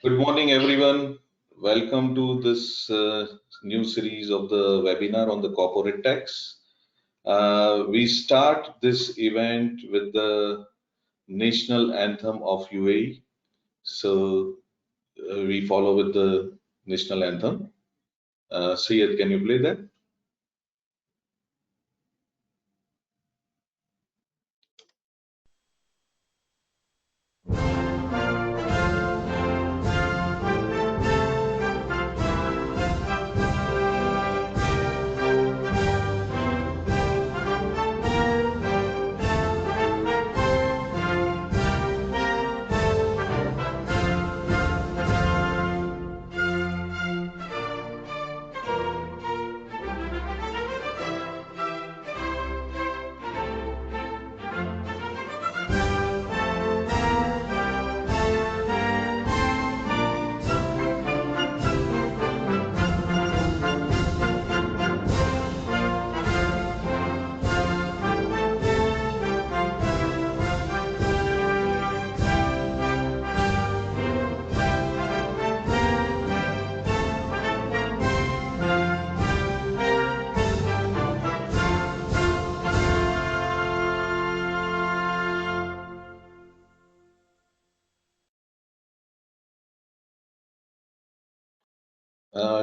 Good morning, everyone. Welcome to this new series of the webinar on the corporate tax. We start this event with the national anthem of UAE. So we follow with the national anthem. Syed, can you play that?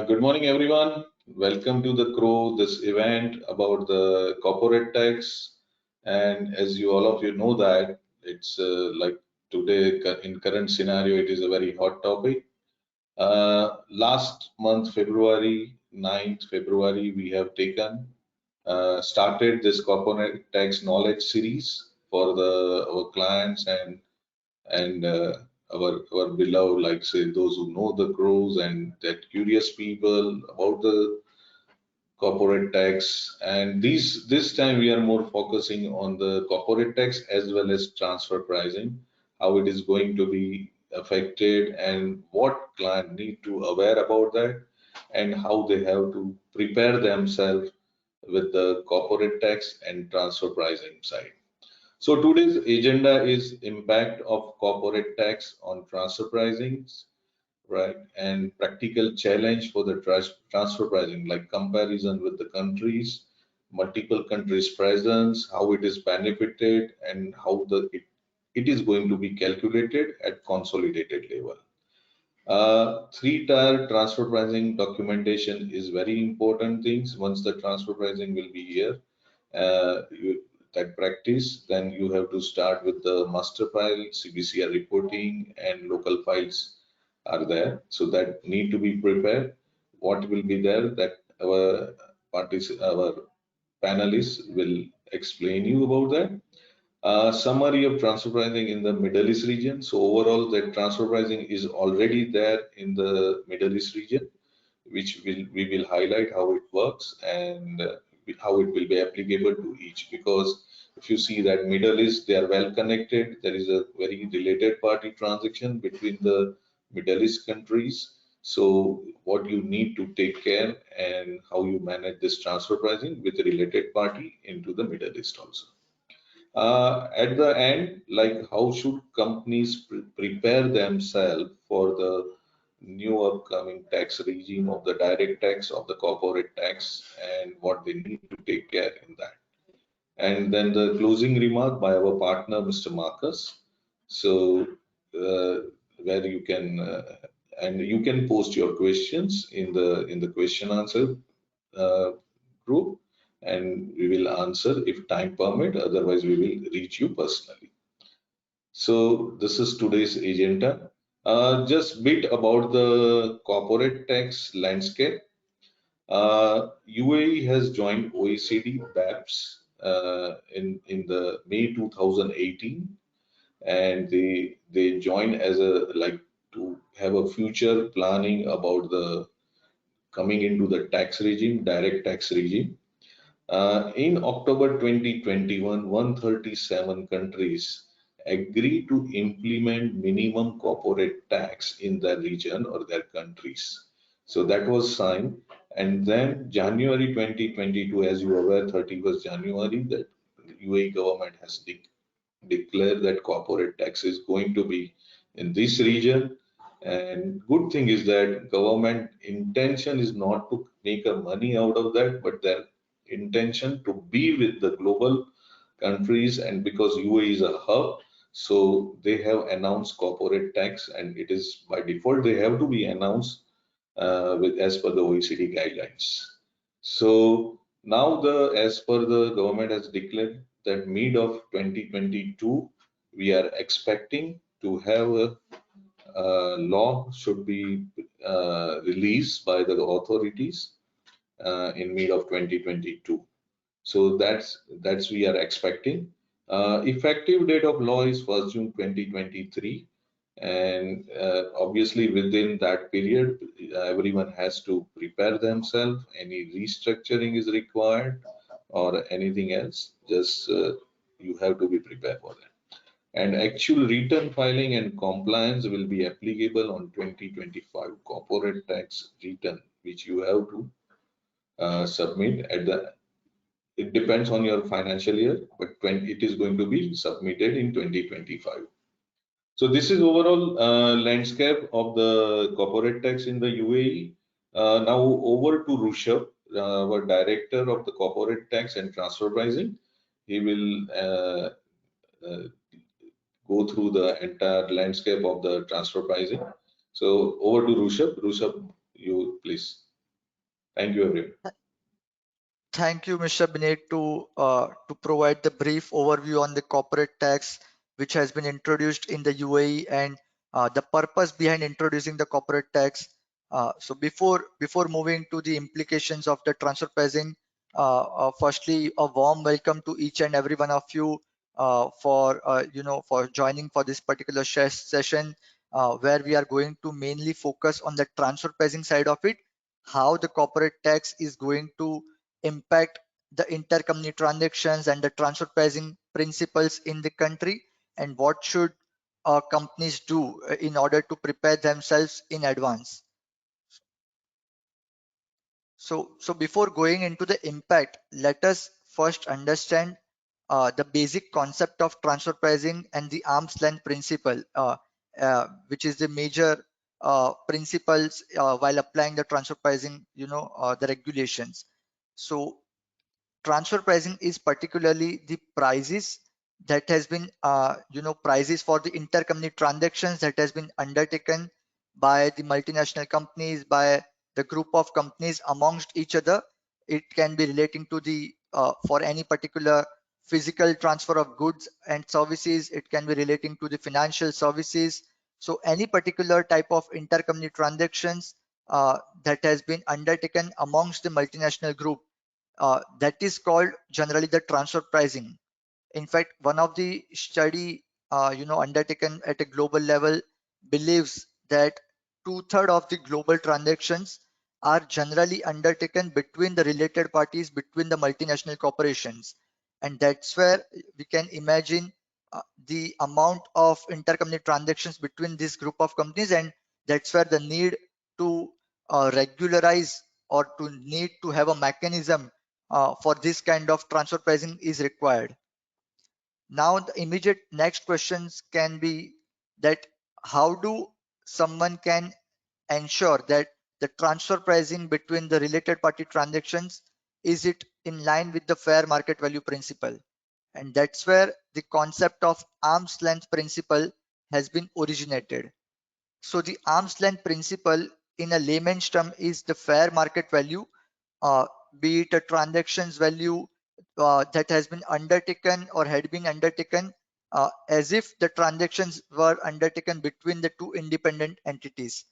Good morning, everyone. Welcome to the Crowe, this event about the corporate tax. And as you all of you know that it's like today in current scenario, it is a very hot topic. Last month, February 9th, February, we have started this corporate tax knowledge series for our clients and our beloved, like say those who know the Crows and that curious people about the corporate tax. And this time we are more focusing on the corporate tax as well as transfer pricing, how it is going to be affected and what client need to aware about that and how they have to prepare themselves with the corporate tax and transfer pricing side. So today's agenda is impact of corporate tax on transfer pricing, right? And practical challenge for the transfer pricing, like comparison with the countries, multiple countries presence, how it is benefited, and how it is going to be calculated at consolidated level. Three-tier transfer pricing documentation is very important things. Once the transfer pricing will be here, that practice, then you have to start with the master file, CBCR reporting, and local files are there. So that need to be prepared. What will be there that our panelists will explain you about that. Summary of transfer pricing in the Middle East region. So overall, the transfer pricing is already there in the Middle East region, which we will highlight how it works and how it will be applicable to each. Because if you see that Middle East, they are well connected. There is a very related party transaction between the Middle East countries. So what you need to take care and how you manage this transfer pricing with a related party into the Middle East also. At the end, like how should companies prepare themselves for the new upcoming tax regime of the direct tax of the corporate tax and what they need to take care in that. And then the closing remark by our partner, Mr. Marcus. So where you can and you can post your questions in the question answer group, and we will answer if time permit. Otherwise, we will reach you personally. So this is today's agenda. Just bit about the corporate tax landscape. UAE has joined OECD BEPS in the May 2018, and they joined as a like to have a future planning about the coming into the tax regime, direct tax regime. In October 2021, 137 countries agreed to implement minimum corporate tax in their region or their countries. So that was signed. And then January 2022, as you are aware, 31st January, that UAE government has declared that corporate tax is going to be in this region. And good thing is that government intention is not to make a money out of that, but their intention to be with the global countries. And because UAE is a hub, so they have announced corporate tax, and it is by default they have to be announced with as per the OECD guidelines. So now as per the government has declared that mid of 2022 we are expecting to have a law should be released by the authorities in mid of 2022. So that's we are expecting. Effective date of law is 1st June 2023, and obviously within that period, everyone has to prepare themselves. Any restructuring is required or anything else, just you have to be prepared for that. And actual return filing and compliance will be applicable on 2025 corporate tax return, which you have to submit at the, it depends on your financial year, but it is going to be submitted in 2025. So this is overall landscape of the corporate tax in the UAE. Now over to Rushabh, our director of the corporate tax and transfer pricing. He will uh, go through the entire landscape of the transfer pricing. So over to Rushabh. Rushabh, you please. Thank you, everyone. Thank you, Mr. Binet, to provide the brief overview on the corporate tax, which has been introduced in the UAE, and the purpose behind introducing the corporate tax. So before moving to the implications of the transfer pricing, firstly, a warm welcome to each and every one of you for joining for this particular session, where we are going to mainly focus on the transfer pricing side of it, how the corporate tax is going to impact the intercompany transactions and the transfer pricing principles in the country, and what should companies do in order to prepare themselves in advance. So before going into the impact, let us first understand the basic concept of transfer pricing and the arm's length principle, which is the major principles while applying the transfer pricing, the regulations. So transfer pricing is particularly the prices that has been prices for the intercompany transactions that has been undertaken by the multinational companies, by the group of companies amongst each other. It can be relating to the for any particular physical transfer of goods and services. It can be relating to the financial services. So any particular type of intercompany transactions that has been undertaken amongst the multinational group, that is called generally the transfer pricing. In fact, one of the study undertaken at a global level believes that two-thirds of the global transactions are generally undertaken between the related parties, between the multinational corporations, and that's where we can imagine the amount of intercompany transactions between this group of companies, and that's where the need to regularize or to need to have a mechanism for this kind of transfer pricing is required. Now the immediate next questions can be that how do someone can ensure that the transfer pricing between the related party transactions, is it in line with the fair market value principle? And that's where the concept of arm's length principle has been originated. So the arm's length principle in a layman's term is the fair market value, uh, be it a transactions value that has been undertaken or had been undertaken as if the transactions were undertaken between the two independent entities.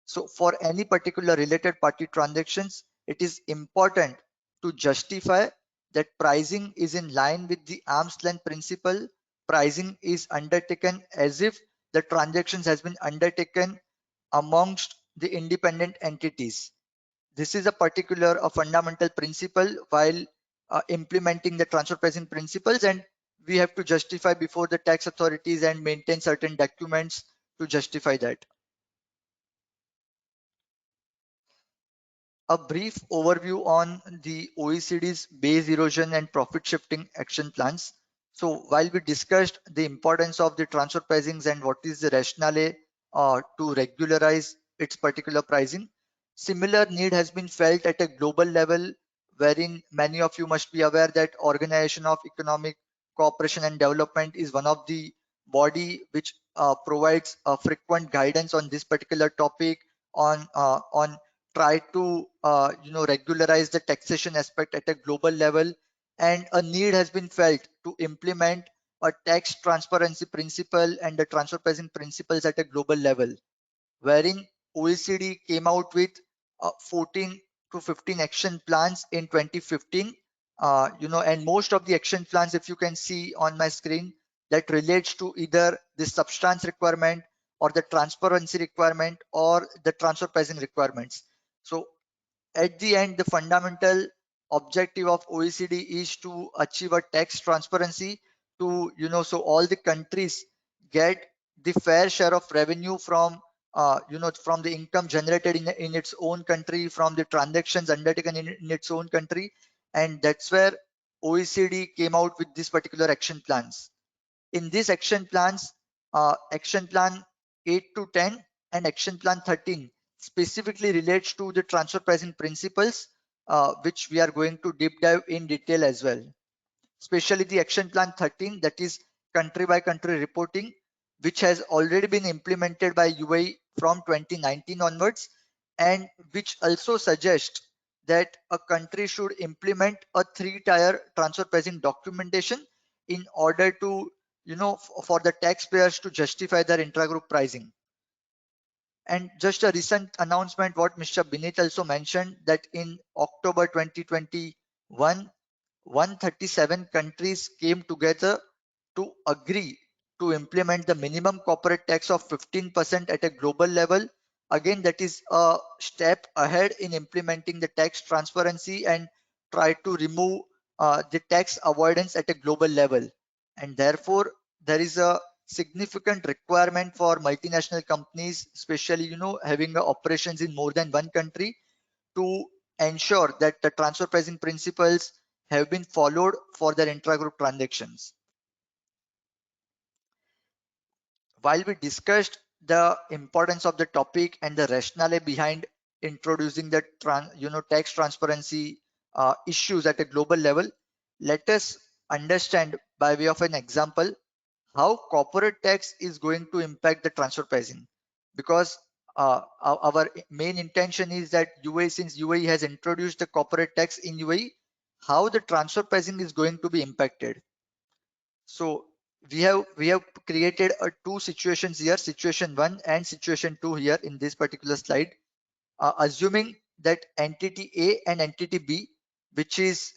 So for any particular related party transactions, it is important to justify that pricing is in line with the arm's length principle. Pricing is undertaken as if the transactions has been undertaken amongst the independent entities. This is a fundamental principle while implementing the transfer pricing principles, and we have to justify before the tax authorities and maintain certain documents to justify that. A brief overview on the OECD's base erosion and profit shifting action plans. So while we discussed the importance of the transfer pricings and what is the rationale to regularize its particular pricing. Similar need has been felt at a global level, wherein many of you must be aware that Organization of Economic Cooperation and Development is one of the body which provides frequent guidance on this particular topic, on try to regularize the taxation aspect at a global level, and a need has been felt to implement a tax transparency principle and the transfer pricing principles at a global level, wherein OECD came out with 14 to 15 action plans in 2015. And most of the action plans, if you can see on my screen, that relates to either the substance requirement or the transparency requirement or the transfer pricing requirements. So at the end, the fundamental objective of OECD is to achieve a tax transparency to, so all the countries get the fair share of revenue from, from the income generated in its own country, from the transactions undertaken in its own country. And that's where OECD came out with this particular action plans. In these action plans, action plan 8 to 10 and action plan 13 specifically relates to the transfer pricing principles, which we are going to deep dive in detail as well. Especially the action plan 13, that is country by country reporting, which has already been implemented by UAE from 2019 onwards, and which also suggests that a country should implement a 3-tier transfer pricing documentation in order to, for the taxpayers to justify their intragroup pricing. And just a recent announcement, what Mr. Binit also mentioned, that in October 2021, 137 countries came together to agree to implement the minimum corporate tax of 15% at a global level. Again, that is a step ahead in implementing the tax transparency and try to remove the tax avoidance at a global level. And therefore, there is a significant requirement for multinational companies, especially having operations in more than one country, to ensure that the transfer pricing principles have been followed for their intragroup transactions. While we discussed the importance of the topic and the rationale behind introducing the tax transparency issues at a global level, let us understand by way of an example how corporate tax is going to impact the transfer pricing. Because our main intention is that since UAE has introduced the corporate tax in UAE, how the transfer pricing is going to be impacted. So we have created two situations here, situation 1 and situation 2 here in this particular slide, assuming that entity A and entity B, which is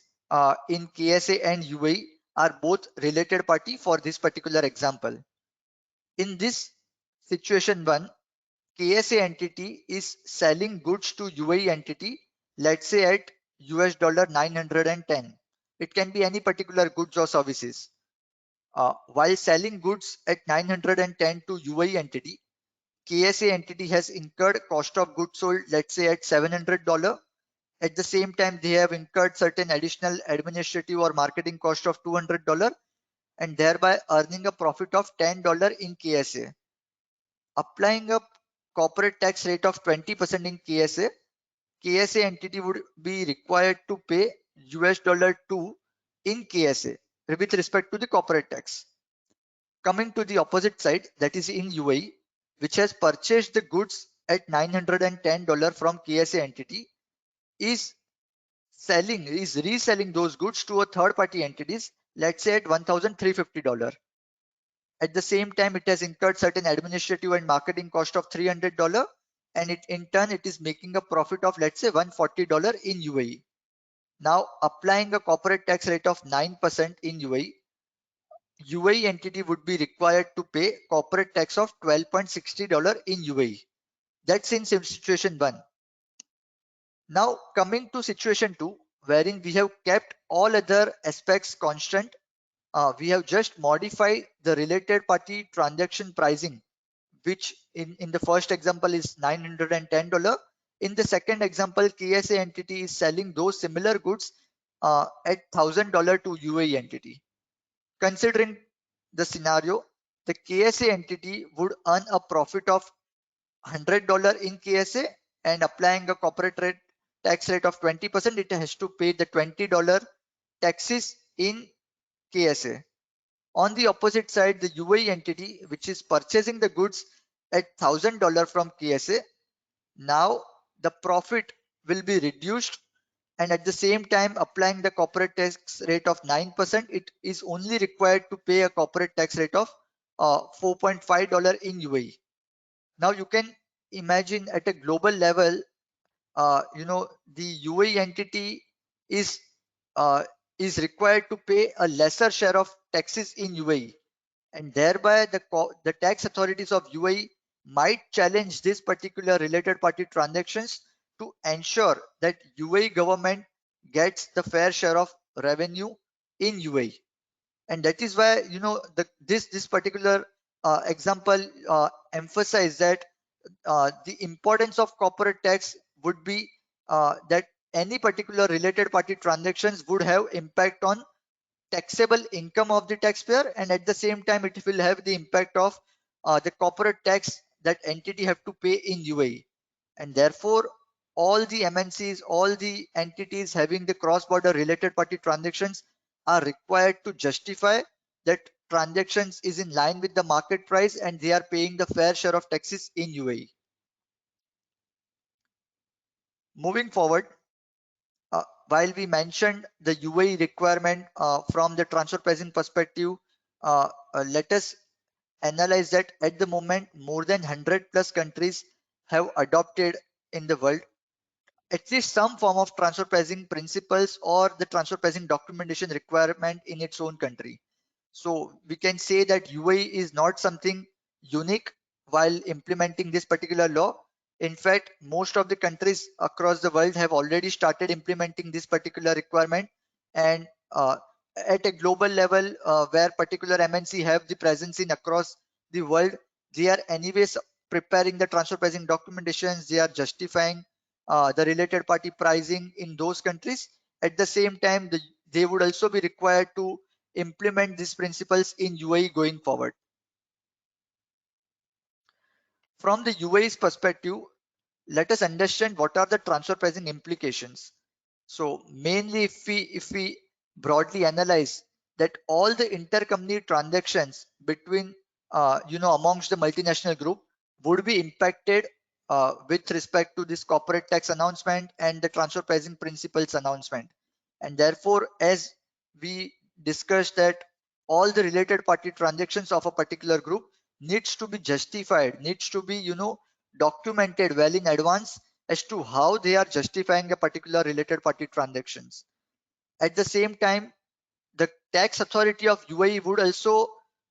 in KSA and UAE, are both related party for this particular example. In this situation 1, KSA entity is selling goods to UAE entity, let's say at US dollar 910. It can be any particular goods or services. While selling goods at 910 to UAE entity, KSA entity has incurred cost of goods sold, let's say at $700. At the same time, they have incurred certain additional administrative or marketing cost of $200, and thereby earning a profit of $10 in KSA. Applying a corporate tax rate of 20% in KSA, KSA entity would be required to pay US dollar 2 in KSA with respect to the corporate tax. Coming to the opposite side, that is in UAE, which has purchased the goods at $910 from KSA entity, is reselling those goods to a third party entities, let's say at $1,350. At the same time, it has incurred certain administrative and marketing cost of $300, and in turn it is making a profit of, let's say, $140 in UAE. Now applying a corporate tax rate of 9% in UAE entity would be required to pay corporate tax of $12.60 in UAE. That's in situation 1. Now coming to situation 2, wherein we have kept all other aspects constant. We have just modified the related party transaction pricing, which in the first example is $910. In the second example, KSA entity is selling those similar goods at $1,000 to UAE entity. Considering the scenario, the KSA entity would earn a profit of $100 in KSA and applying a corporate rate tax rate of 20%, it has to pay the $20 taxes in KSA. On the opposite side, the UAE entity, which is purchasing the goods at $1,000 from KSA, now the profit will be reduced, and at the same time applying the corporate tax rate of 9%, it is only required to pay a corporate tax rate of $4.5 in UAE. Now you can imagine at a global level, the UAE entity is uh, is required to pay a lesser share of taxes in UAE, and thereby the tax authorities of UAE might challenge this particular related party transactions to ensure that UAE government gets the fair share of revenue in UAE. And that is why this particular example emphasize that the importance of corporate tax would be that any particular related party transactions would have impact on taxable income of the taxpayer, and at the same time it will have the impact of the corporate tax that entity have to pay in UAE. And therefore all the MNCs, all the entities having the cross-border related party transactions are required to justify that transactions is in line with the market price and they are paying the fair share of taxes in UAE. Moving forward, while we mentioned the UAE requirement from the transfer pricing perspective, let us analyze that at the moment more than 100 plus countries have adopted in the world at least some form of transfer pricing principles or the transfer pricing documentation requirement in its own country. So we can say that UAE is not something unique while implementing this particular law. In fact, most of the countries across the world have already started implementing this particular requirement, and at a global level where particular MNC have the presence in across the world, they are anyways preparing the transfer pricing documentations, they are justifying the related party pricing in those countries. At the same time, they would also be required to implement these principles in UAE going forward. From the UAE's perspective, let us understand what are the transfer pricing implications. So mainly if we broadly analyze that all the intercompany transactions between amongst the multinational group would be impacted with respect to this corporate tax announcement and the transfer pricing principles announcement. And therefore, as we discussed that all the related party transactions of a particular group needs to be justified, needs to be documented well in advance as to how they are justifying a particular related party transactions. At the same time, the tax authority of UAE would also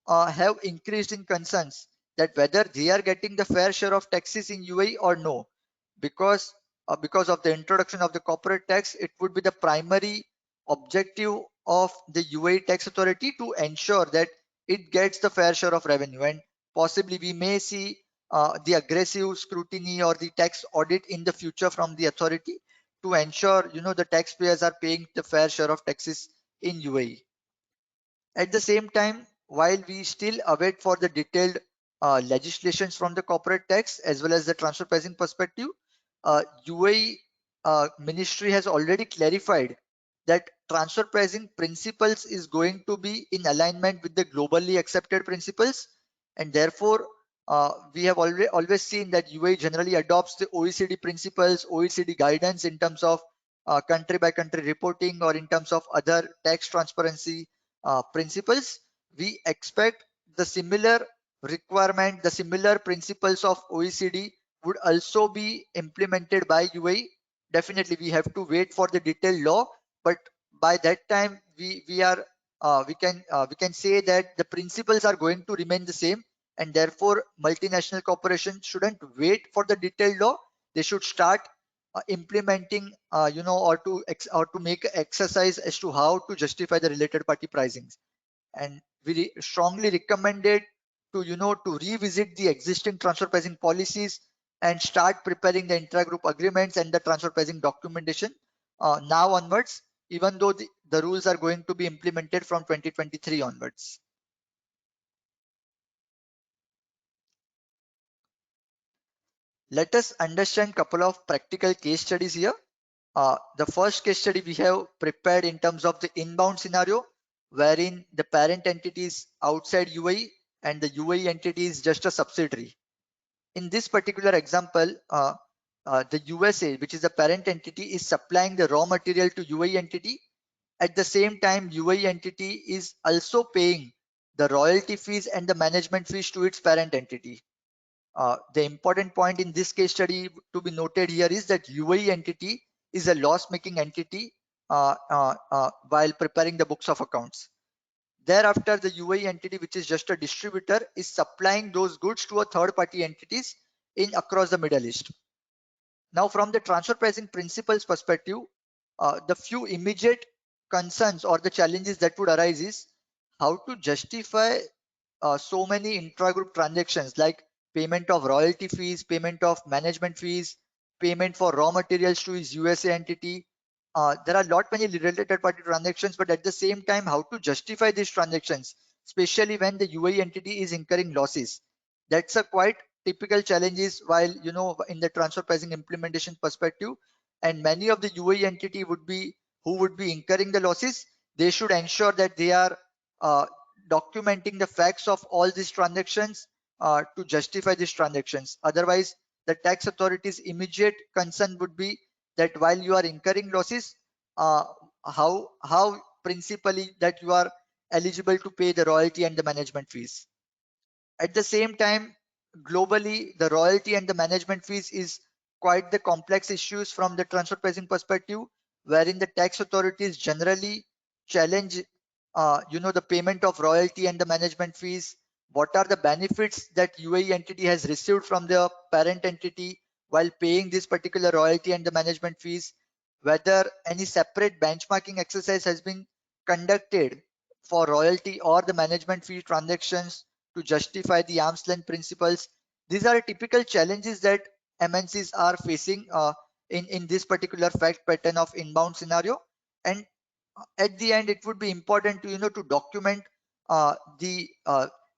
have increased in concerns that whether they are getting the fair share of taxes in UAE or no, because of the introduction of the corporate tax, it would be the primary objective of the UAE tax authority to ensure that it gets the fair share of revenue, and possibly we may see the aggressive scrutiny or the tax audit in the future from the authority to ensure the taxpayers are paying the fair share of taxes in UAE. At the same time, while we still await for the detailed legislations from the corporate tax as well as the transfer pricing perspective, UAE ministry has already clarified that transfer pricing principles is going to be in alignment with the globally accepted principles, and therefore we have always seen that UAE generally adopts the OECD principles, OECD guidance in terms of country by country reporting or in terms of other tax transparency principles. We expect the similar requirement, the similar principles of OECD would also be implemented by UAE. Definitely, we have to wait for the detailed law, but by that time, we can say that the principles are going to remain the same, and therefore multinational corporations shouldn't wait for the detailed law. They should start implementing, or to make an exercise as to how to justify the related party pricings. And we strongly recommended to revisit the existing transfer pricing policies and start preparing the intra-group agreements and the transfer pricing documentation now onwards, even though the rules are going to be implemented from 2023 onwards. Let us understand couple of practical case studies here. The first case study we have prepared in terms of the inbound scenario, wherein the parent entity is outside UAE and the UAE entity is just a subsidiary. In this particular example, the USA, which is the parent entity, is supplying the raw material to UAE entity. At the same time, UAE entity is also paying the royalty fees and the management fees to its parent entity. The important point in this case study to be noted here is that UAE entity is a loss-making entity while preparing the books of accounts. Thereafter, the UAE entity, which is just a distributor, is supplying those goods to a third-party entities in across the Middle East. Now, from the transfer pricing principles perspective, the few immediate concerns or the challenges that would arise is how to justify so many intra-group transactions like payment of royalty fees, payment of management fees, payment for raw materials to his USA entity. There are lot many related party transactions, but at the same time, how to justify these transactions, especially when the UAE entity is incurring losses. That's a quite typical challenges while in the transfer pricing implementation perspective, and many of the UAE entity would be who would be incurring the losses. They should ensure that they are uh, documenting the facts of all these transactions to justify these transactions. Otherwise, the tax authority's immediate concern would be that while you are incurring losses, uh, how principally that you are eligible to pay the royalty and the management fees. At the same time, globally, the royalty and the management fees is quite the complex issues from the transfer pricing perspective, wherein the tax authorities generally challenge, the payment of royalty and the management fees. What are the benefits that UAE entity has received from the parent entity while paying this particular royalty and the management fees? Whether any separate benchmarking exercise has been conducted for royalty or the management fee transactions to justify the arm's length principles. These are typical challenges that MNCs are facing in this particular fact pattern of inbound scenario. And at the end, it would be important to to document the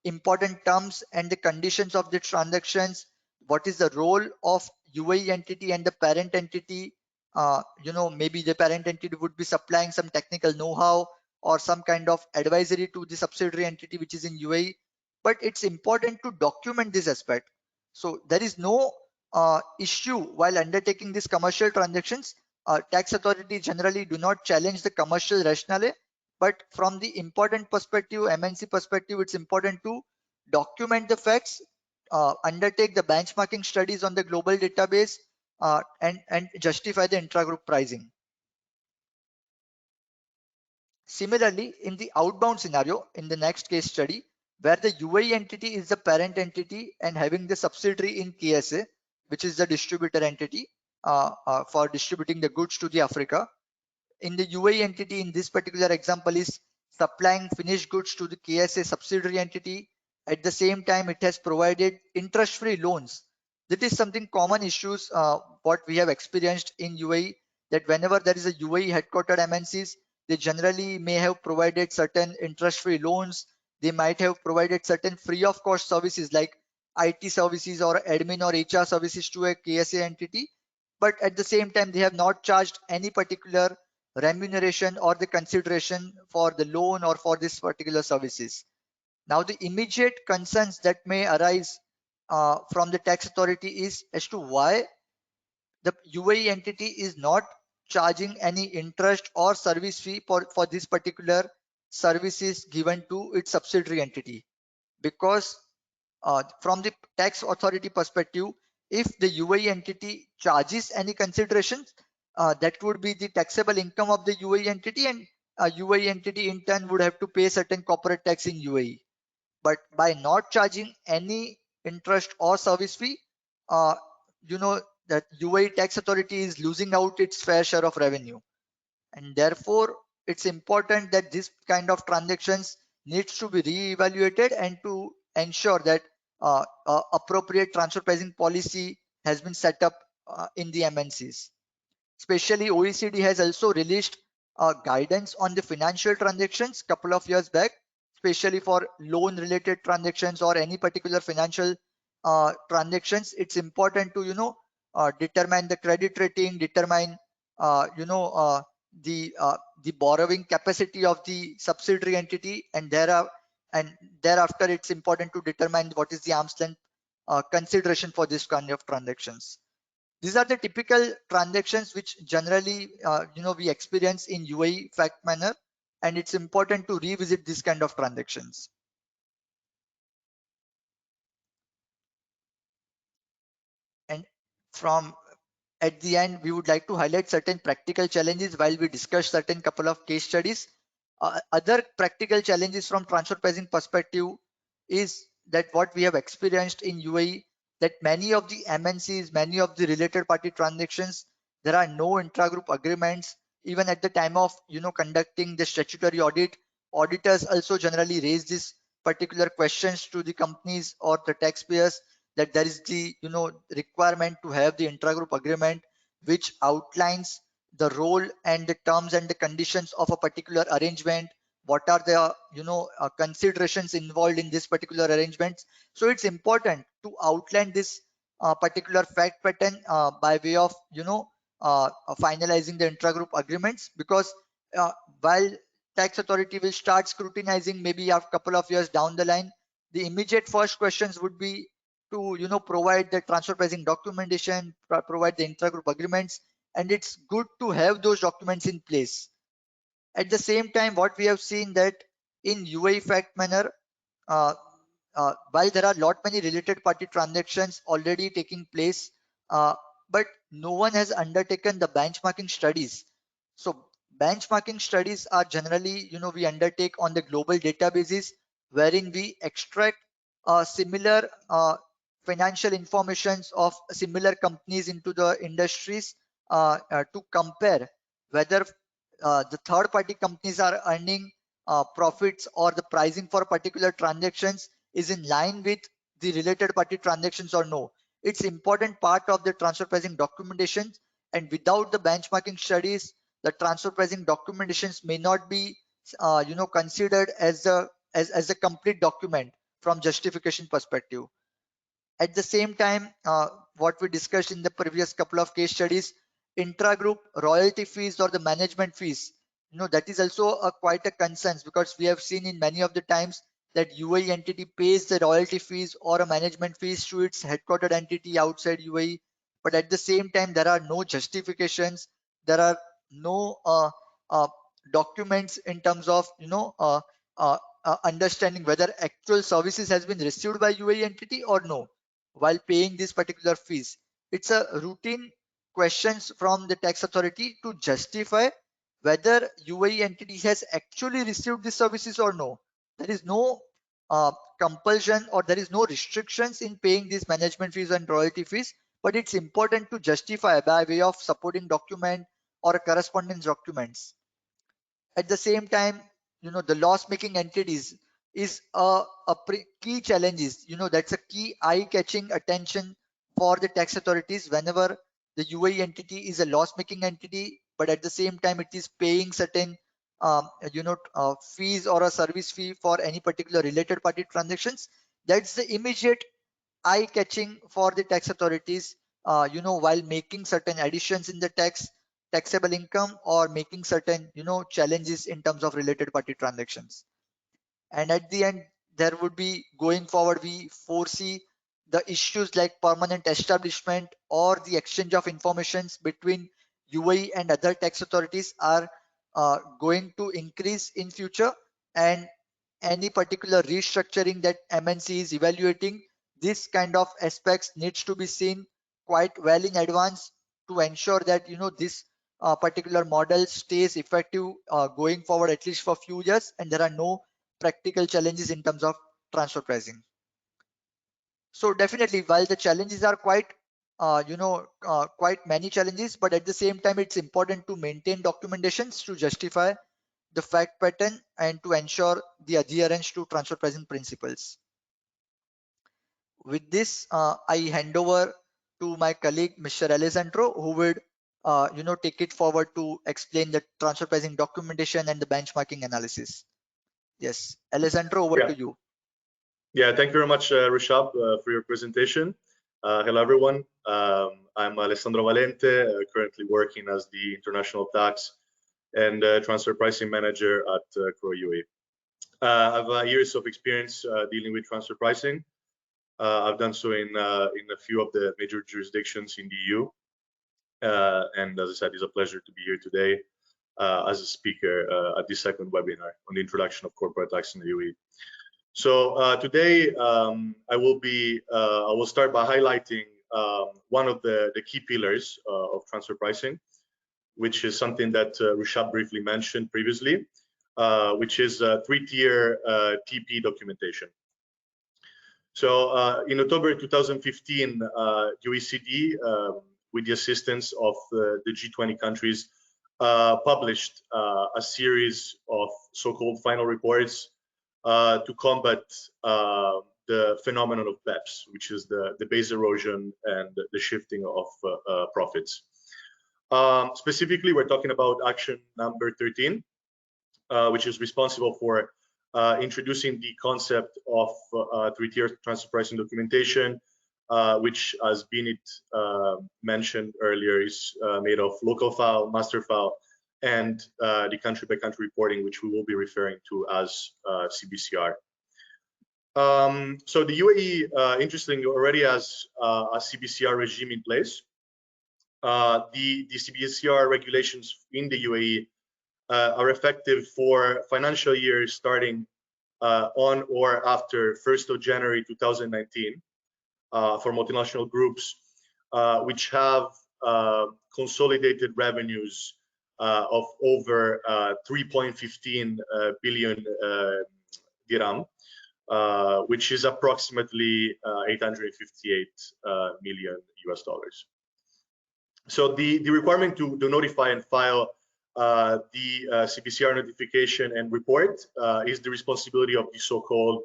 important terms and the conditions of the transactions. What is the role of UAE entity and the parent entity? Maybe the parent entity would be supplying some technical know-how or some kind of advisory to the subsidiary entity which is in UAE, but it's important to document this aspect. So there is no issue while undertaking these commercial transactions. Tax authorities generally do not challenge the commercial rationale, but from the important perspective, MNC perspective, it's important to document the facts, undertake the benchmarking studies on the global database, and justify the intragroup pricing. Similarly, in the outbound scenario, in the next case study, where the UAE entity is the parent entity and having the subsidiary in KSA, which is the distributor entity for distributing the goods to the Africa. In the UAE entity, in this particular example, is supplying finished goods to the KSA subsidiary entity. At the same time, it has provided interest-free loans. That is something common issues what we have experienced in UAE, that whenever there is a UAE headquartered MNCs, they generally may have provided certain interest-free loans. They might have provided certain free of cost services like IT services or admin or HR services to a KSA entity. But at the same time, they have not charged any particular remuneration or the consideration for the loan or for this particular services. Now, the immediate concerns that may arise from the tax authority is as to why the UAE entity is not charging any interest or service fee for this particular services given to its subsidiary entity. Because from the tax authority perspective, if the UAE entity charges any considerations, that would be the taxable income of the UAE entity, and UAE entity in turn would have to pay certain corporate tax in UAE. But by not charging any interest or service fee, uh, that UAE tax authority is losing out its fair share of revenue, and therefore it's important that this kind of transactions needs to be re-evaluated and to ensure that appropriate transfer pricing policy has been set up in the MNCs. Especially OECD has also released guidance on the financial transactions couple of years back, especially for loan related transactions or any particular financial transactions, it's important to determine the credit rating, determine the borrowing capacity of the subsidiary entity, and thereafter it's important to determine what is the arm's length consideration for this kind of transactions. These are the typical transactions which generally we experience in UAE fact manner, and it's important to revisit this kind of transactions. And from at the end, we would like to highlight certain practical challenges while we discuss certain couple of case studies. Other practical challenges from transfer pricing perspective is that what we have experienced in UAE, that many of the MNCs, many of the related party transactions, there are no intra-group agreements. Even at the time of conducting the statutory audit, auditors also generally raise these particular questions to the companies or the taxpayers, that there is the requirement to have the intra-group agreement which outlines the role and the terms and the conditions of a particular arrangement, what are the considerations involved in this particular arrangement. So it's important to outline this particular fact pattern by way of finalizing the intra-group agreements, because while tax authority will start scrutinizing maybe a couple of years down the line, the immediate first questions would be to provide the transfer pricing documentation, provide the intra-group agreements, and it's good to have those documents in place. At the same time, what we have seen that in UAE fact manner, uh, while there are lot many related party transactions already taking place, uh, but no one has undertaken the benchmarking studies. So benchmarking studies are generally we undertake on the global databases, wherein we extract similar financial informations of similar companies into the industries to compare whether the third party companies are earning profits, or the pricing for particular transactions is in line with the related party transactions or no. It's important part of the transfer pricing documentation, and without the benchmarking studies, the transfer pricing documentations may not be considered as a complete document from justification perspective. At the same time, what we discussed in the previous couple of case studies, intra-group royalty fees or the management fees, that is also quite a concern, because we have seen in many of the times that UAE entity pays the royalty fees or a management fees to its headquartered entity outside UAE, but at the same time there are no justifications, there are no uh, documents in terms of understanding whether actual services has been received by UAE entity or no while paying these particular fees. It's a routine questions from the tax authority to justify whether UAE entity has actually received these services or no. There is no compulsion, or there is no restrictions in paying these management fees and royalty fees, but it's important to justify by way of supporting document or correspondence documents. At the same time, the loss making entities is a key challenge, is that's a key eye catching attention for the tax authorities whenever the UAE entity is a loss making entity, but at the same time it is paying certain fees or a service fee for any particular related party transactions. That's the immediate eye catching for the tax authorities, while making certain additions in the taxable income, or making certain challenges in terms of related party transactions. And at the end, there would be, going forward, we foresee the issues like permanent establishment or the exchange of informations between UAE and other tax authorities are going to increase in future, and any particular restructuring that MNC is evaluating, this kind of aspects needs to be seen quite well in advance to ensure that this particular model stays effective going forward at least for few years, and there are no practical challenges in terms of transfer pricing. So definitely, while the challenges are quite many challenges, but at the same time it's important to maintain documentations to justify the fact pattern and to ensure the adherence to transfer pricing principles. With this, I hand over to my colleague, Mr. Alessandro, who would take it forward to explain the transfer pricing documentation and the benchmarking analysis. Yes, Alessandro, over Yeah. to you. Yeah, thank you very much, Rishab, for your presentation. Hello, everyone. I'm Alessandro Valente, currently working as the International Tax and Transfer Pricing Manager at Crowe UAE. I have years of experience dealing with transfer pricing. I've done so in a few of the major jurisdictions in the EU. And as I said, it's a pleasure to be here today as a speaker at this second webinar on the introduction of corporate tax in the UAE. So today I will start by highlighting one of the key pillars of transfer pricing, which is something that Rishab briefly mentioned previously, which is three-tier TP documentation. So in October 2015, OECD, with the assistance of the G20 countries, published a series of so-called final reports to combat the phenomenon of BEPS, which is the base erosion and the shifting of profits. Specifically, we're talking about action number 13, which is responsible for introducing the concept of three-tier transfer pricing documentation, which, as Binit mentioned earlier, is made of local file, master file, and the country-by-country reporting, which we will be referring to as CBCR. So the UAE, interestingly, already has a CBCR regime in place. The CBCR regulations in the UAE are effective for financial years starting on or after 1st of January 2019 for multinational groups which have consolidated revenues of over 3.15 billion dirham, which is approximately 858 million US dollars. So the requirement to notify and file the CBCR notification and report is the responsibility of the so-called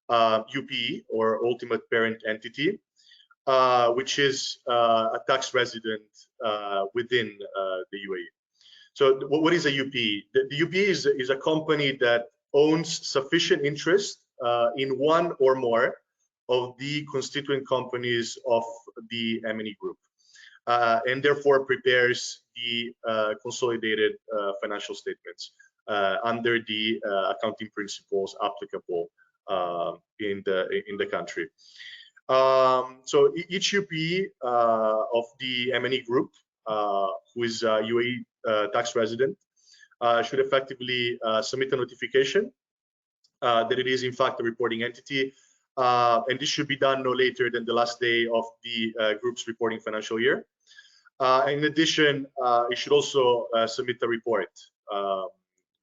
UPE, or ultimate parent entity, which is a tax resident within the UAE. So what is a UPE? The UPE is a company that owns sufficient interest in one or more of the constituent companies of the M&E group, and therefore prepares the consolidated financial statements under the accounting principles applicable in the country. So each UPE of the M&E group, who is a UAE tax resident, should effectively submit a notification that it is in fact a reporting entity, and this should be done no later than the last day of the group's reporting financial year. In addition, it should also submit a report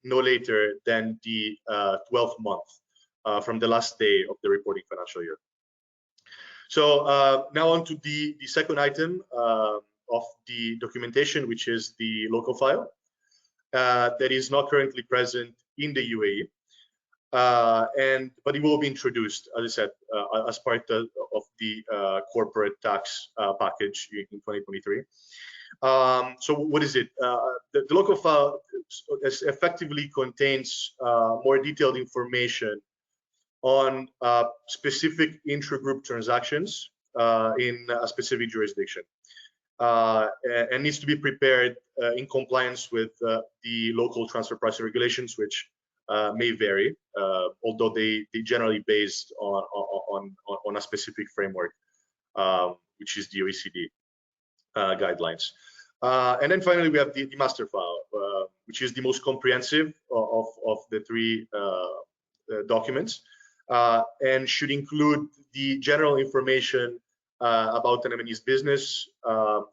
no later than the 12th month from the last day of the reporting financial year. So now on to the second item of the documentation, which is the local file that is not currently present in the UAE, but it will be introduced, as I said, as part of the corporate tax package in 2023. So what is it? The local file effectively contains more detailed information on specific intra-group transactions in a specific jurisdiction, and needs to be prepared in compliance with the local transfer pricing regulations, which may vary, although they generally based on a specific framework, which is the OECD guidelines. And then finally, we have the master file, which is the most comprehensive of the three documents, and should include the general information about an M&E's business,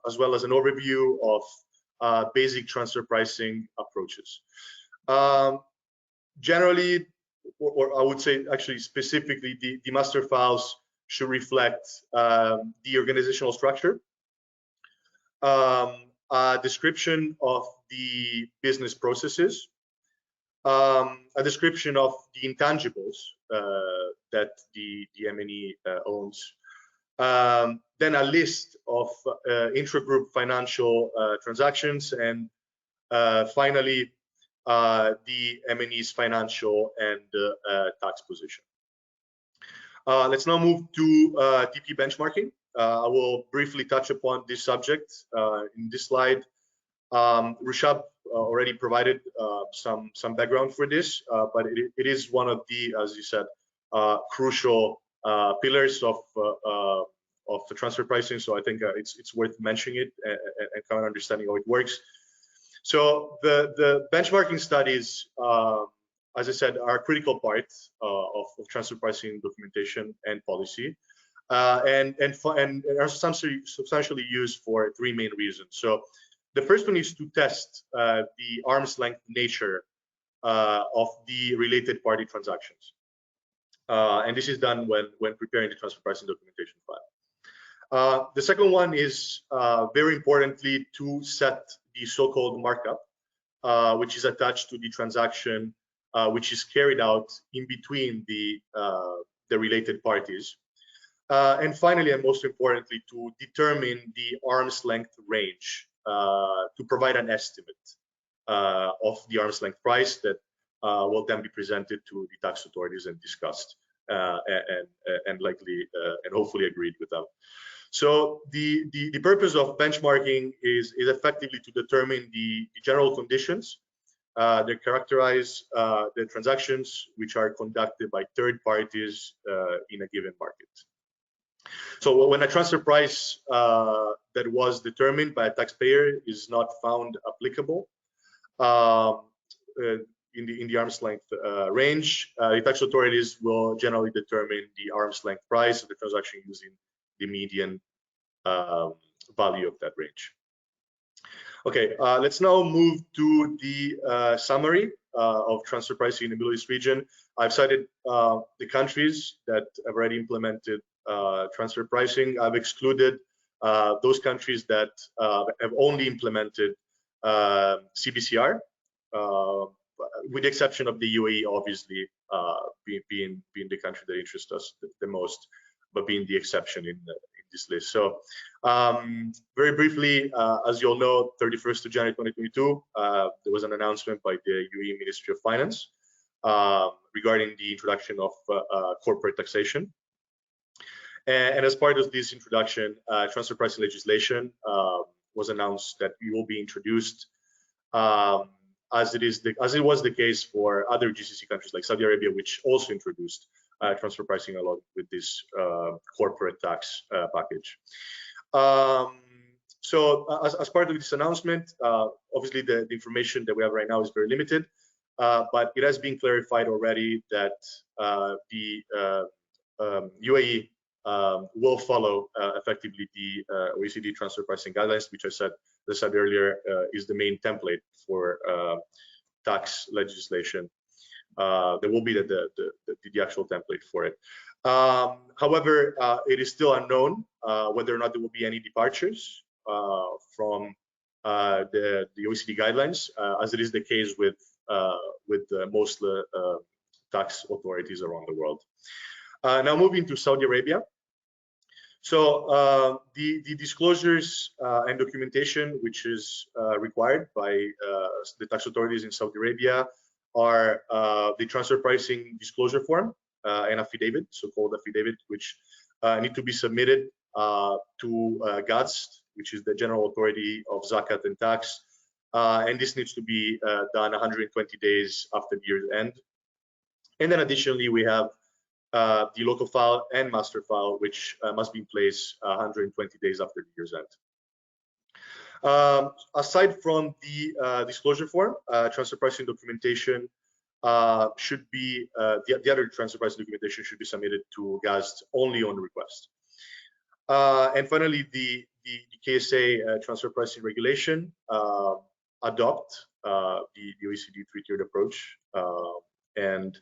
as well as an overview of basic transfer pricing approaches. Generally, or I would say actually specifically, the master files should reflect the organizational structure, a description of the business processes, a description of the intangibles that the M&E owns, then a list of intra-group financial transactions, and finally the M&E's financial and tax position. Let's now move to TP benchmarking. I will briefly touch upon this subject in this slide. Rushab already provided some background for this, but it is one of the, as you said, crucial pillars of the transfer pricing. So I think it's worth mentioning it and kind of understanding how it works. So the benchmarking studies, as I said, are a critical part of transfer pricing documentation and policy, and are substantially used for three main reasons. So the first one is to test the arm's length nature of the related party transactions, and this is done when preparing the transfer pricing documentation file. The second one is very importantly to set the so-called markup, which is attached to the transaction, which is carried out in between the related parties. And finally, and most importantly, to determine the arm's length range, to provide an estimate of the arm's length price that will then be presented to the tax authorities and discussed and likely and hopefully agreed with them. So the purpose of benchmarking is effectively to determine the general conditions that characterize the transactions which are conducted by third parties in a given market. So when a transfer price that was determined by a taxpayer is not found applicable in the arm's length range, the tax authorities will generally determine the arm's length price of the transaction using the median value of that range. Okay, let's now move to the summary of transfer pricing in the Middle East region. I've cited the countries that have already implemented transfer pricing. I've excluded those countries that have only implemented CBCR, with the exception of the UAE, obviously, being the country that interests us the most, but being the exception in this list. So very briefly, as you all know, 31st of January 2022, there was an announcement by the UAE Ministry of Finance regarding the introduction of corporate taxation. And as part of this introduction, transfer pricing legislation was announced that it will be introduced, as it was the case for other GCC countries like Saudi Arabia, which also introduced transfer pricing along with this corporate tax package. So as part of this announcement, obviously the information that we have right now is very limited, but it has been clarified already that the UAE will follow effectively the OECD transfer pricing guidelines, which as I said earlier, is the main template for tax legislation. There will be the actual template for it. However, it is still unknown whether or not there will be any departures from the OECD guidelines, as it is the case with most tax authorities around the world. Now moving to Saudi Arabia. So the disclosures and documentation which is required by the tax authorities in Saudi Arabia are the transfer pricing disclosure form and affidavit, so-called affidavit, which need to be submitted to GATS, which is the General Authority of Zakat and Tax, and this needs to be done 120 days after the year's end. And then additionally, we have the local file and master file, which must be in place 120 days after the year's end. Aside from the disclosure form, transfer pricing documentation should be, the other transfer pricing documentation should be submitted to GAST only on request. And finally, the KSA transfer pricing regulation adopt the OECD three-tiered approach. And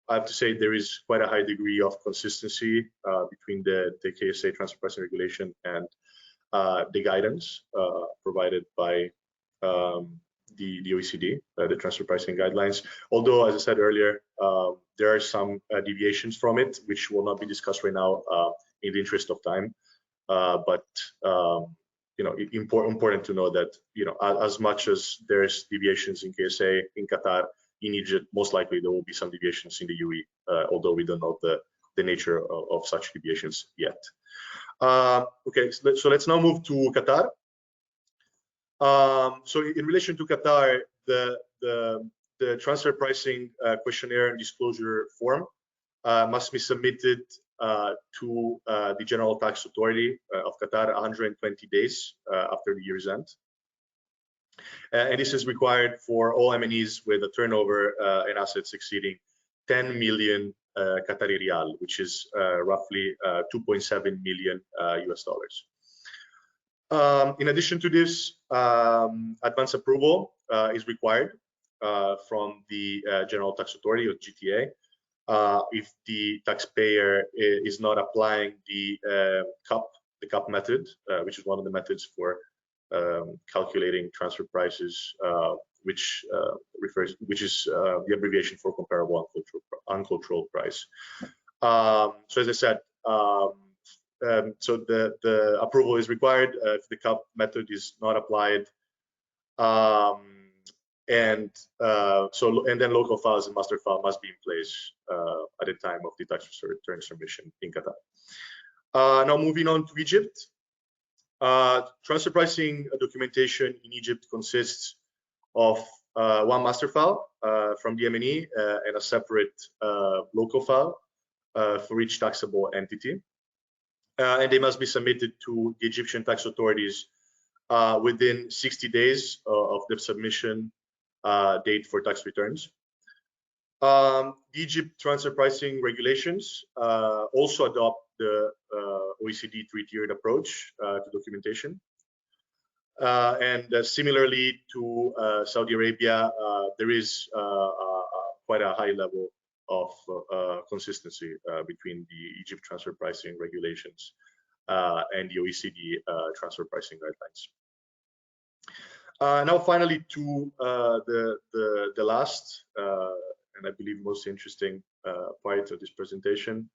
I have to say there is quite a high degree of consistency between the KSA transfer pricing regulation and the guidance provided by the OECD, the transfer pricing guidelines. Although, as I said earlier, there are some deviations from it, which will not be discussed right now in the interest of time. But you know, important to know that, you know, as much as there's deviations in KSA, in Qatar, in Egypt, most likely there will be some deviations in the UAE, although we don't know the the nature of such deviations yet. Okay, so let's now move to Qatar. So in relation to Qatar, the transfer pricing questionnaire and disclosure form must be submitted to the General Tax Authority of Qatar 120 days after the year's end. And this is required for all MNEs with a turnover and assets exceeding 10 million Qatari Riyal, which is roughly 2.7 million US dollars. In addition to this, advance approval is required from the General Tax Authority, or GTA, if the taxpayer is not applying the CAP method, which is one of the methods for calculating transfer prices, which is the abbreviation for comparable uncontrolled price. So as I said, so the approval is required if the CAP method is not applied, and then local files and master file must be in place at the time of the tax return submission in Qatar. Now moving on to Egypt. Transfer pricing documentation in Egypt consists of one master file from the MNE and a separate local file for each taxable entity. And they must be submitted to the Egyptian tax authorities within 60 days of the submission date for tax returns. The Egypt transfer pricing regulations also adopt the OECD three-tiered approach to documentation. And similarly to Saudi Arabia, there is quite a high level of consistency between the Egypt transfer pricing regulations and the OECD transfer pricing guidelines. Now, finally, to the last and I believe most interesting part of this presentation,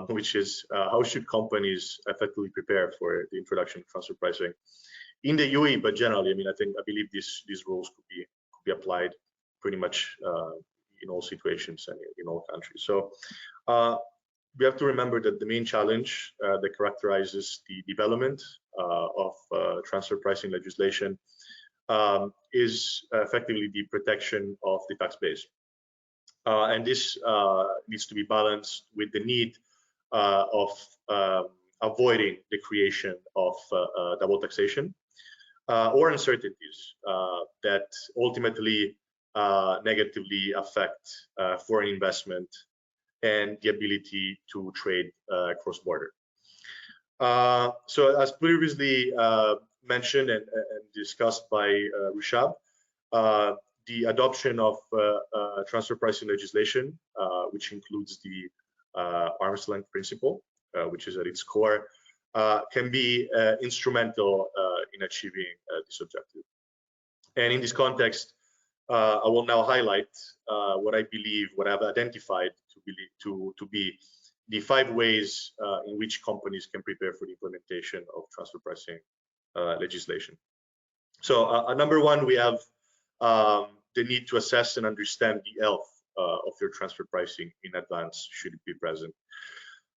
which is how should companies effectively prepare for the introduction of transfer pricing in the UAE, but generally, I believe these rules could be applied pretty much in all situations and in all countries. So we have to remember that the main challenge that characterizes the development of transfer pricing legislation is effectively the protection of the tax base. And this needs to be balanced with the need of avoiding the creation of double taxation or uncertainties that ultimately negatively affect foreign investment and the ability to trade cross-border. So as previously mentioned and discussed by Rushab, the adoption of transfer pricing legislation, which includes the arm's length principle, which is at its core, can be instrumental in achieving this objective. And in this context, I will now highlight what I've identified to be the 5 ways in which companies can prepare for the implementation of transfer pricing legislation. So number 1, we have the need to assess and understand the health of your transfer pricing in advance, should it be present.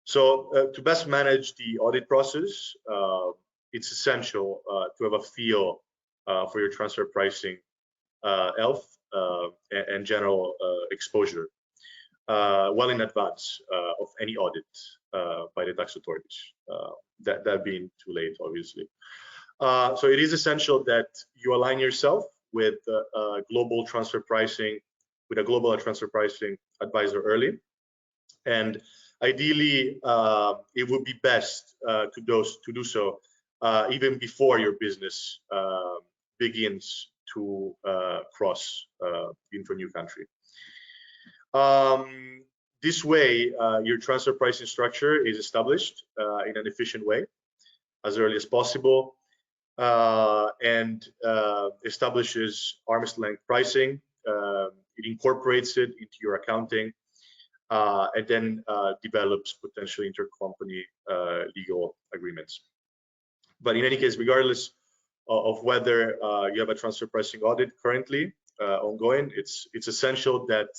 So to best manage the audit process, it's essential to have a feel for your transfer pricing health and general exposure well in advance of any audit by the tax authorities, that being too late, obviously. So it is essential that you align yourself with global transfer pricing, with a global transfer pricing advisor early. And ideally, it would be best to do so even before your business begins to cross into a new country. This way, your transfer pricing structure is established in an efficient way as early as possible, and establishes arm's length pricing. It incorporates it into your accounting, and then develops potential intercompany legal agreements. But in any case, regardless of whether you have a transfer pricing audit currently ongoing, it's essential that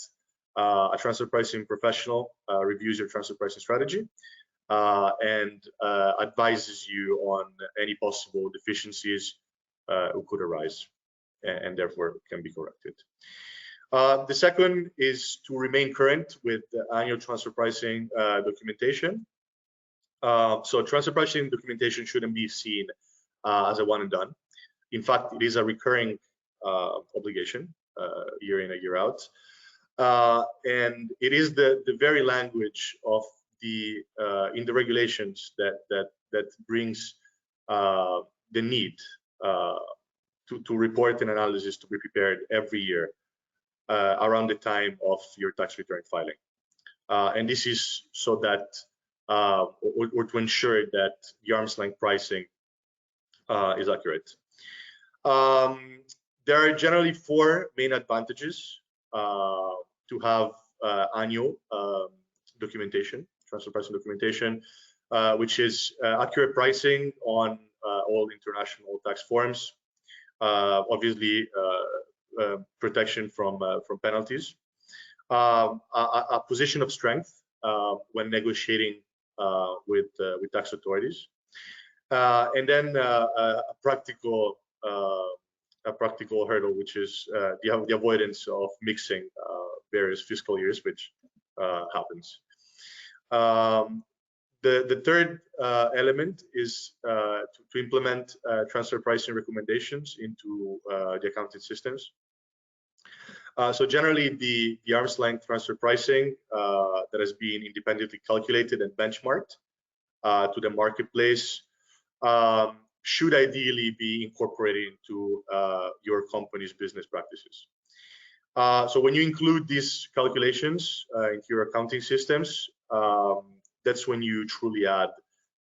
a transfer pricing professional reviews your transfer pricing strategy and advises you on any possible deficiencies who could arise and therefore can be corrected. The second is to remain current with the annual transfer pricing documentation. So transfer pricing documentation shouldn't be seen as a one and done. In fact, it is a recurring obligation year in and year out. And it is the very language of the in the regulations that brings the need to report an analysis to be prepared every year around the time of your tax return filing. And this is so that or to ensure that the arm's length pricing is accurate. There are generally 4 main advantages to have annual documentation, transfer pricing documentation, which is accurate pricing on all international tax forms, obviously protection from penalties, a position of strength when negotiating with tax authorities, and then a practical hurdle, which is the avoidance of mixing various fiscal years, which happens. The third element is to implement transfer pricing recommendations into the accounting systems. So generally, the arm's length transfer pricing that has been independently calculated and benchmarked to the marketplace should ideally be incorporated into your company's business practices. So when you include these calculations into your accounting systems, that's when you truly add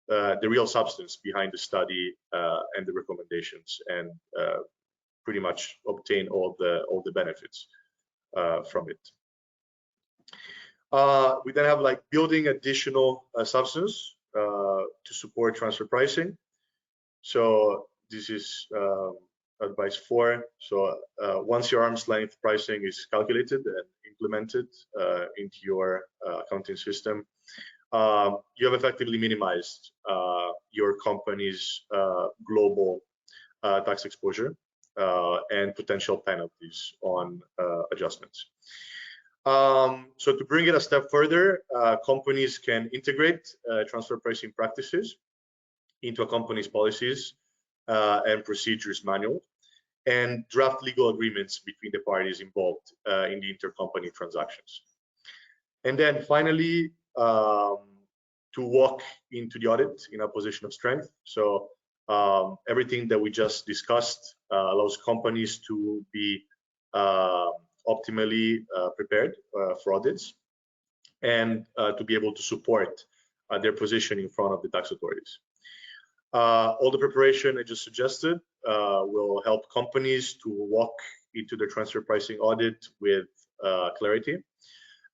the real substance behind the study and the recommendations, and pretty much obtain all the benefits from it. We then have like building additional substance to support transfer pricing. So this is advice 4. So once your arm's length pricing is calculated and implemented into your accounting system, you have effectively minimized your company's global tax exposure and potential penalties on adjustments. So to bring it a step further, companies can integrate transfer pricing practices into a company's policies and procedures manual, and draft legal agreements between the parties involved in the intercompany transactions. And then finally, to walk into the audit in a position of strength. So everything that we just discussed allows companies to be optimally prepared for audits, and to be able to support their position in front of the tax authorities. All the preparation I just suggested will help companies to walk into the transfer pricing audit with clarity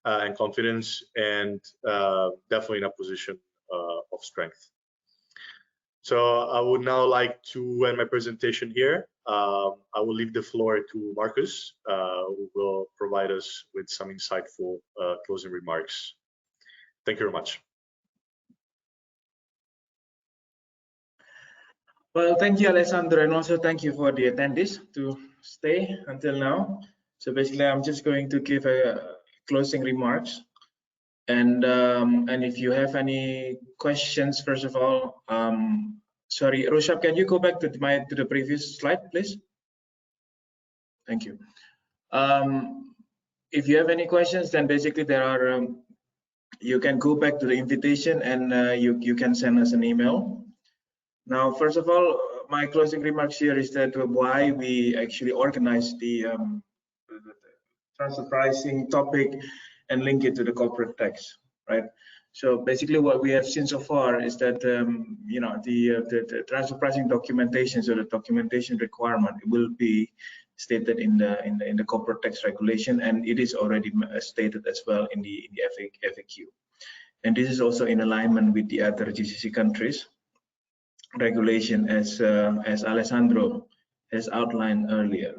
and confidence, and definitely in a position of strength. So I would now like to end my presentation here. I will leave the floor to Marcus, who will provide us with some insightful closing remarks. Thank you very much. Well, thank you, Alessandro, and also thank you for the attendees to stay until now. So basically, I'm just going to give a closing remarks, and if you have any questions, first of all, sorry, Roshab, can you go back to the previous slide, please? Thank you. If you have any questions, then basically there are you can go back to the invitation, and you can send us an email. Now, first of all, my closing remarks here is that why we actually organized the transfer pricing topic and link it to the corporate tax, right? So basically, what we have seen so far is that you know, the transfer pricing documentation, so the documentation requirement will be stated in the corporate tax regulation, and it is already stated as well in the FAQ. And this is also in alignment with the other GCC countries regulation, as Alessandro has outlined earlier.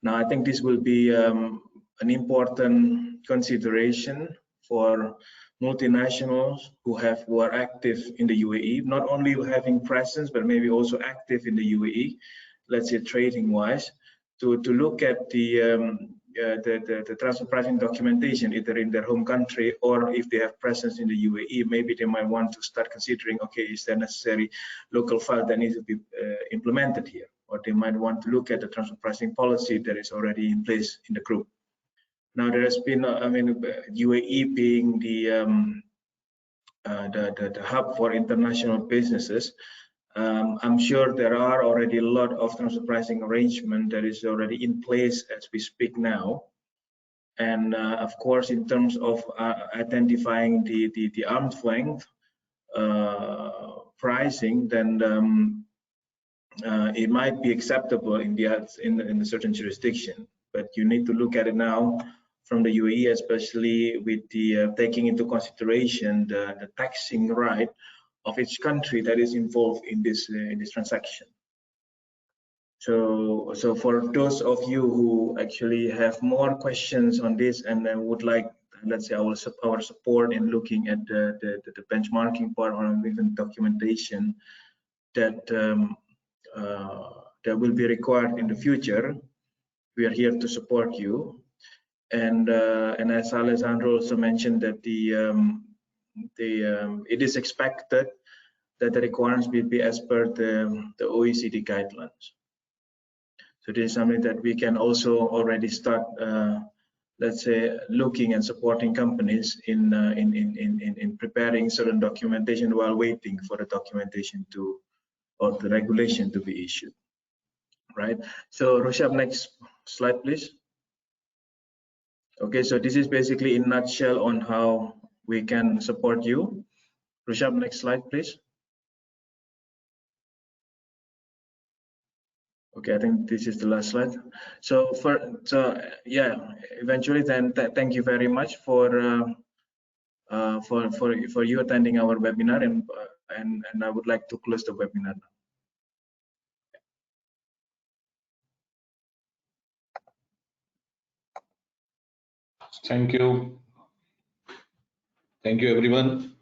Now, I think this will be an important consideration for multinationals who are active in the UAE, not only having presence but maybe also active in the UAE, let's say trading wise, to look at the transfer pricing documentation either in their home country, or if they have presence in the UAE, maybe they might want to start considering, okay, is there necessary local file that needs to be implemented here, or they might want to look at the transfer pricing policy that is already in place in the group. Now there has been, I mean, UAE being the hub for international businesses. I'm sure there are already a lot of transfer pricing arrangement that is already in place as we speak now. And of course, in terms of identifying the arm's length pricing, then it might be acceptable in the certain jurisdiction. But you need to look at it now from the UAE, especially with the taking into consideration the taxing right of each country that is involved in this transaction. So for those of you who actually have more questions on this and would like, let's say, our support in looking at the benchmarking part or even documentation that that will be required in the future, we are here to support you. And as Alessandro also mentioned, that it is expected that the requirements will be as per the OECD guidelines. So this is something that we can also already start, let's say, looking and supporting companies in preparing certain documentation while waiting for the documentation or the regulation to be issued, right? So Roshab, next slide, please. Okay, so this is basically in a nutshell on how we can support you. Roshab, next slide, please. Okay, I think this is the last slide. So yeah, eventually then thank you very much for you attending our webinar, and I would like to close the webinar now. Thank you. Thank you, everyone.